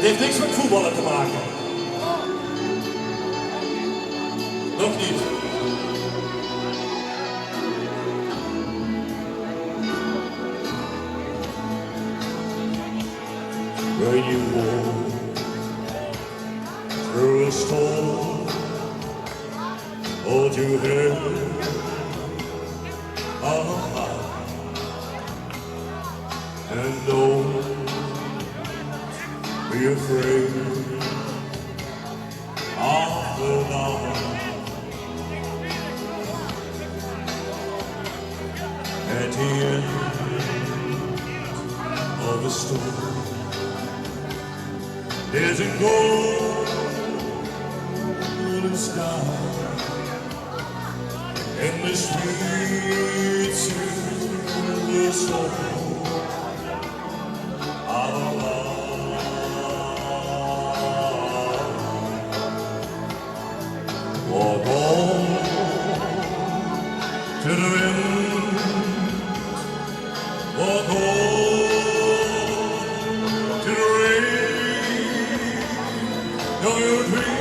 heeft niks met voetballen te maken. Nog niet. When you walk through a storm, hold your head high and don't be afraid of the dark. At the end of the storm, there's a golden sky and the sweet silver soul of love. Walk on to the end, walk on to the rain of your dream.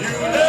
You